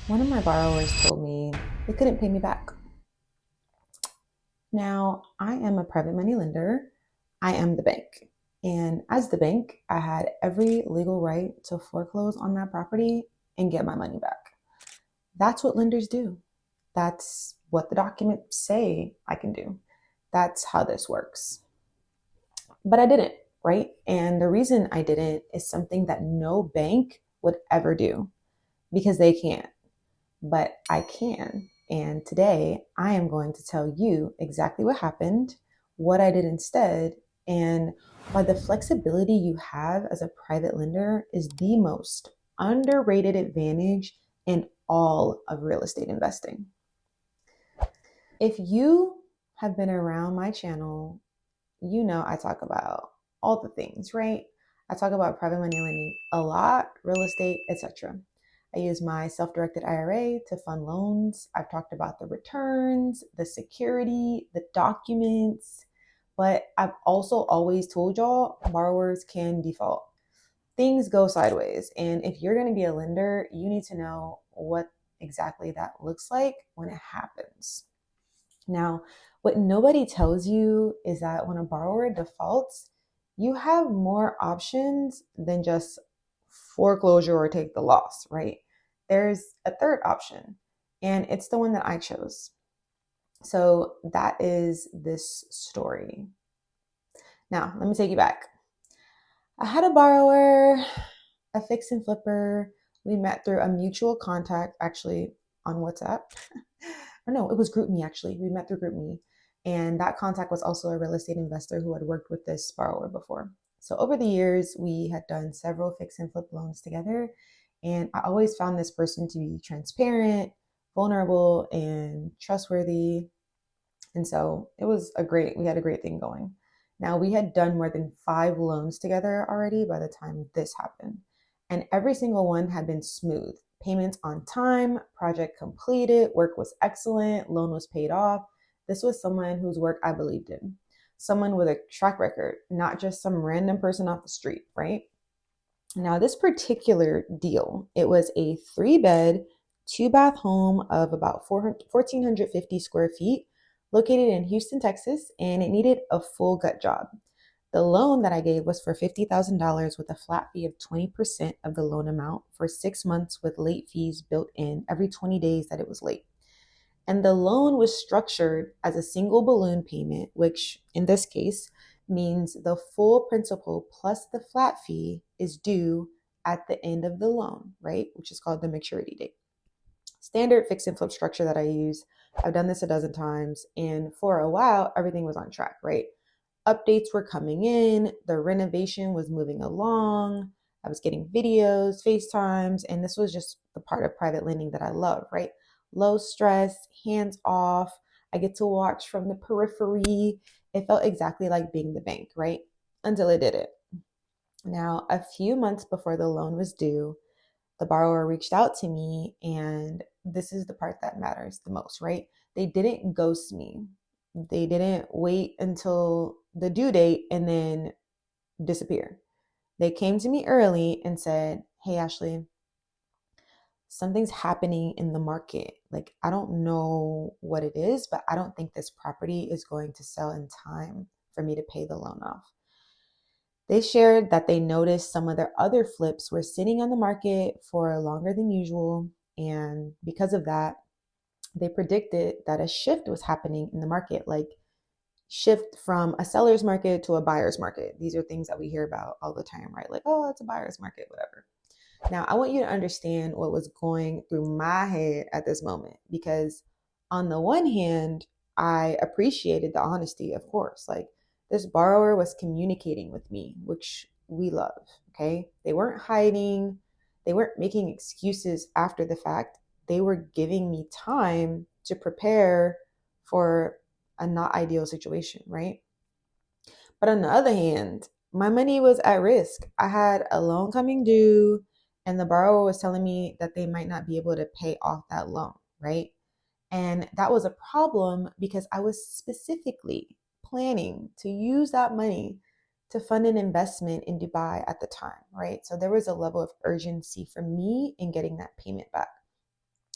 One of my borrowers told me they couldn't pay me back. Now, I am a private money lender. I am the bank. And as the bank, I had every legal right to foreclose on that property and get my money back. That's what lenders do. That's what the documents say I can do. That's how this works. But I didn't, right? And the reason I didn't is something that no bank would ever do because they can't. But I can. And today I am going to tell you exactly what happened, what I did instead, and why the flexibility you have as a private lender is the most underrated advantage in all of real estate investing. If you have been around my channel, you know I talk about all the things, right? I talk about private money lending a lot, real estate, etc. I use my self-directed IRA to fund loans. I've talked about the returns, the security, the documents, but I've also always told y'all borrowers can default. Things go sideways. And if you're going to be a lender, you need to know what exactly that looks like when it happens. Now, what nobody tells you is that when a borrower defaults, you have more options than just foreclosure or take the loss, right? There's a third option, and it's the one that I chose. So that is this story. Now, let me take you back. I had a borrower, a fix and flipper. We met through a mutual contact, actually on WhatsApp. Or no, it was GroupMe actually. We met through GroupMe. And that contact was also a real estate investor who had worked with this borrower before. So over the years, we had done several fix and flip loans together. And I always found this person to be transparent, vulnerable, and trustworthy. And so we had a great thing going. Now, we had done more than 5 loans together already by the time this happened. And every single one had been smooth. Payments on time, project completed, work was excellent, loan was paid off. This was someone whose work I believed in. Someone with a track record, not just some random person off the street, right? Now, this particular deal, it was a 3-bed, 2-bath home of about 1,450 square feet located in Houston, Texas, and it needed a full gut job. The loan that I gave was for $50,000 with a flat fee of 20% of the loan amount for 6 months with late fees built in every 20 days that it was late. And the loan was structured as a single balloon payment, which in this case means the full principal plus the flat fee is due at the end of the loan, right? Which is called the maturity date. Standard fix and flip structure that I use. I've done this a dozen times, and for a while, everything was on track, right? Updates were coming in, the renovation was moving along. I was getting videos, FaceTimes, and this was just the part of private lending that I love, right? Low stress, hands off. I get to watch from the periphery. It felt exactly like being the bank, right? Until it didn't. Now, a few months before the loan was due, the borrower reached out to me, and this is the part that matters the most, right? They didn't ghost me. They didn't wait until the due date and then disappear. They came to me early and said, "Hey, Ashley, something's happening in the market. Like, I don't know what it is, but I don't think this property is going to sell in time for me to pay the loan off." They shared that they noticed some of their other flips were sitting on the market for longer than usual. And because of that, they predicted that a shift was happening in the market, like shift from a seller's market to a buyer's market. These are things that we hear about all the time, right? Like, oh, it's a buyer's market, whatever. Now, I want you to understand what was going through my head at this moment, because on the one hand, I appreciated the honesty, of course. Like, this borrower was communicating with me, which we love, okay? They weren't hiding, they weren't making excuses after the fact. They were giving me time to prepare for a not ideal situation, right? But on the other hand, my money was at risk. I had a loan coming due, and the borrower was telling me that they might not be able to pay off that loan, right? And that was a problem because I was specifically planning to use that money to fund an investment in Dubai at the time, right? So there was a level of urgency for me in getting that payment back.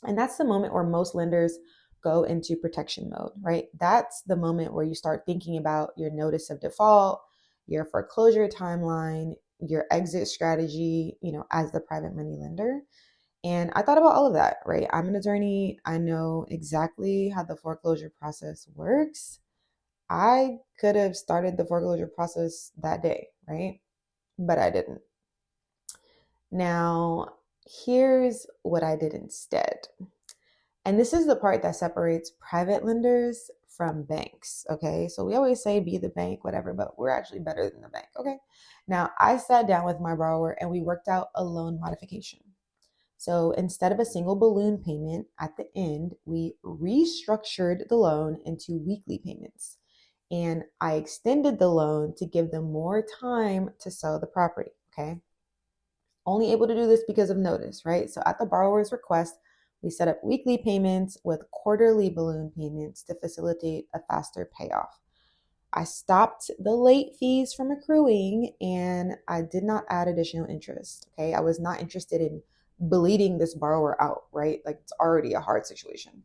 And that's the moment where most lenders go into protection mode, right? That's the moment where you start thinking about your notice of default, your foreclosure timeline, your exit strategy, as the private money lender. And I thought about all of that, right? I'm an attorney. I know exactly how the foreclosure process works. I could have started the foreclosure process that day, right? But I didn't. Now, here's what I did instead. And this is the part that separates private lenders from banks. Okay. So we always say be the bank, whatever, but we're actually better than the bank. Okay. Now, I sat down with my borrower and we worked out a loan modification. So instead of a single balloon payment at the end, we restructured the loan into weekly payments. And I extended the loan to give them more time to sell the property. Okay. Only able to do this because of notice, right? So at the borrower's request, we set up weekly payments with quarterly balloon payments to facilitate a faster payoff. I stopped the late fees from accruing and I did not add additional interest. Okay. I was not interested in bleeding this borrower out, right? Like it's already a hard situation.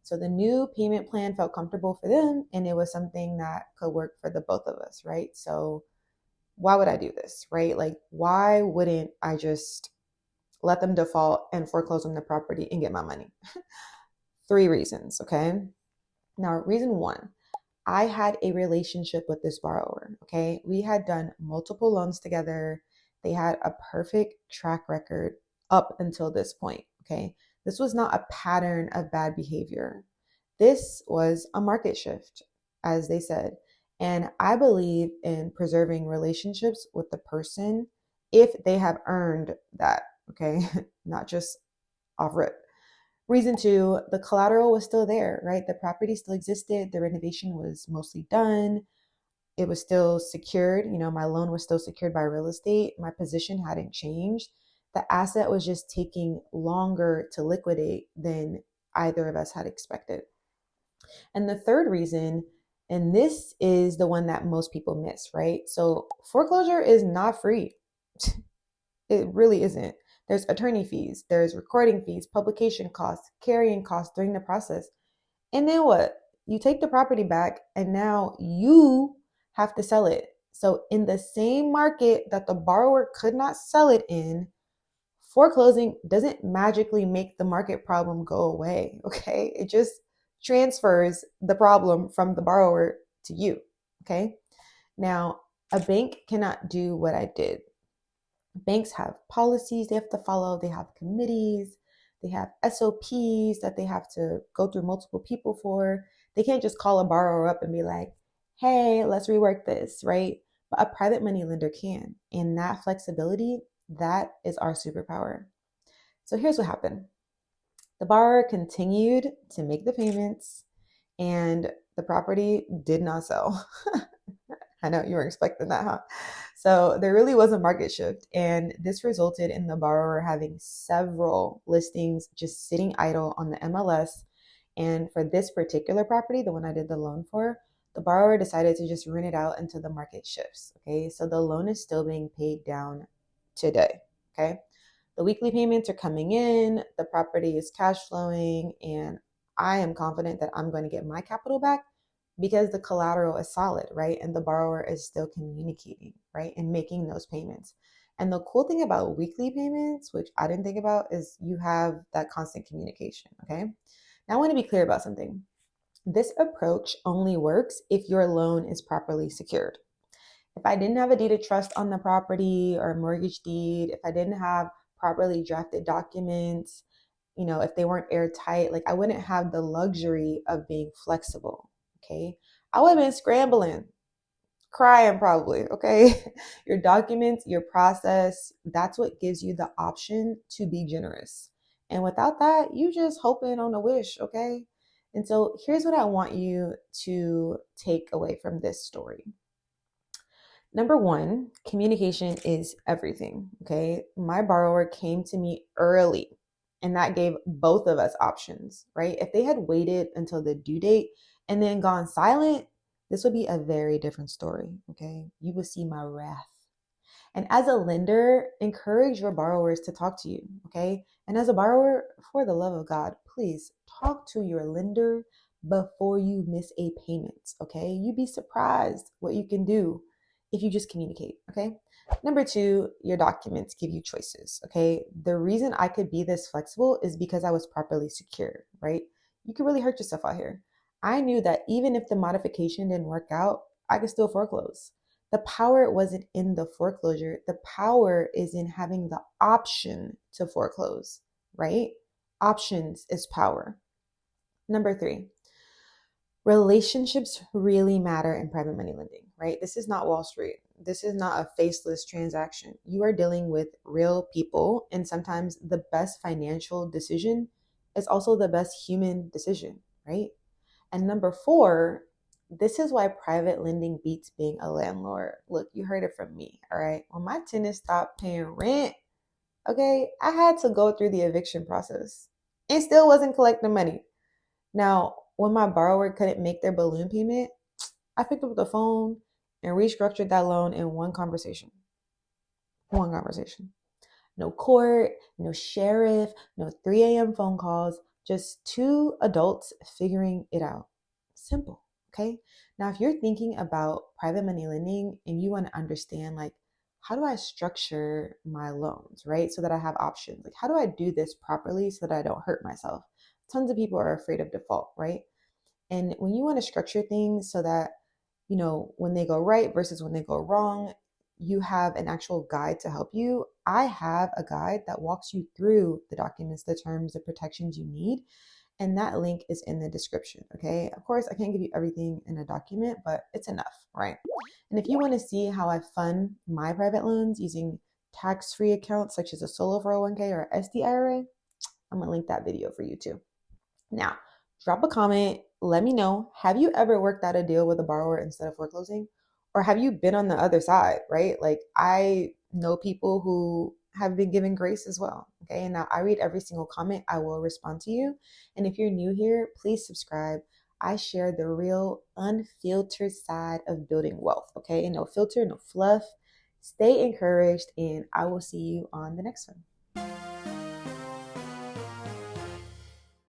So the new payment plan felt comfortable for them and it was something that could work for the both of us, right? So why would I do this, right? Like, why wouldn't I just let them default and foreclose on the property and get my money? 3 reasons, okay? Now, reason one, I had a relationship with this borrower, okay? We had done multiple loans together. They had a perfect track record up until this point, okay? This was not a pattern of bad behavior. This was a market shift, as they said. And I believe in preserving relationships with the person if they have earned that, okay? Not just off rip. Reason two, the collateral was still there, right? The property still existed. The renovation was mostly done. It was still secured. My loan was still secured by real estate. My position hadn't changed. The asset was just taking longer to liquidate than either of us had expected. And the third reason, and this is the one that most people miss, right? So foreclosure is not free. It really isn't. There's attorney fees, there's recording fees, publication costs, carrying costs during the process. And then what? You take the property back and now you have to sell it. So in the same market that the borrower could not sell it in, foreclosing doesn't magically make the market problem go away, okay? It just transfers the problem from the borrower to you, okay? Now, a bank cannot do what I did. Banks have policies they have to follow, they have committees, they have SOPs that they have to go through multiple people for. They can't just call a borrower up and be like, hey, let's rework this, right? But a private money lender can. And that flexibility, that is our superpower. So here's what happened. The borrower continued to make the payments and the property did not sell. I know you were expecting that, huh? So there really was a market shift, and this resulted in the borrower having several listings just sitting idle on the MLS. And for this particular property, the one I did the loan for, the borrower decided to just rent it out until the market shifts. Okay, so the loan is still being paid down today. Okay, the weekly payments are coming in, the property is cash flowing, and I am confident that I'm going to get my capital back because the collateral is solid, right? And the borrower is still communicating, right? And making those payments. And the cool thing about weekly payments, which I didn't think about, is you have that constant communication, okay? Now I want to be clear about something. This approach only works if your loan is properly secured. If I didn't have a deed of trust on the property or a mortgage deed, if I didn't have properly drafted documents, if they weren't airtight, like I wouldn't have the luxury of being flexible. Okay. I would have been scrambling, crying probably. Okay. Your documents, your process, that's what gives you the option to be generous. And without that, you just hoping on a wish. Okay. And so here's what I want you to take away from this story. Number one, communication is everything. Okay. My borrower came to me early and that gave both of us options, right? If they had waited until the due date and then gone silent, this would be a very different story. Okay. You would see my wrath. And as a lender, encourage your borrowers to talk to you, okay? And as a borrower, for the love of God, please talk to your lender before you miss a payment, okay? You'd be surprised what you can do if you just communicate, okay? Number two, your documents give you choices, okay? The reason I could be this flexible is because I was properly secured, right? You could really hurt yourself out here. I knew that even if the modification didn't work out, I could still foreclose. The power wasn't in the foreclosure. The power is in having the option to foreclose, right? Options is power. Number three, relationships really matter in private money lending, right? This is not Wall Street. This is not a faceless transaction. You are dealing with real people, and sometimes the best financial decision is also the best human decision, right? And number four, this is why private lending beats being a landlord. Look, you heard it from me, all right? When my tenant stopped paying rent, okay, I had to go through the eviction process and still wasn't collecting money. Now, when my borrower couldn't make their balloon payment, I picked up the phone and restructured that loan in one conversation. One conversation. No court, no sheriff, no 3 a.m. phone calls, just two adults figuring it out. Simple, okay? Now, if you're thinking about private money lending and you want to understand, like, how do I structure my loans, right? So that I have options. Like, how do I do this properly so that I don't hurt myself? Tons of people are afraid of default, right? And when you want to structure things so that, when they go right versus when they go wrong, you have an actual guide to help you. I have a guide that walks you through the documents, the terms, the protections you need. And that link is in the description. Okay. Of course, I can't give you everything in a document, but it's enough, right? And if you want to see how I fund my private loans using tax-free accounts such as a solo 401k or SD IRA, I'm going to link that video for you too. Now, drop a comment. Let me know. Have you ever worked out a deal with a borrower instead of foreclosing? Or have you been on the other side, right? Like, I know people who have been given grace as well. Okay. And now I read every single comment. I will respond to you. And if you're new here, please subscribe. I share the real unfiltered side of building wealth. Okay. And no filter, no fluff. Stay encouraged, and I will see you on the next one.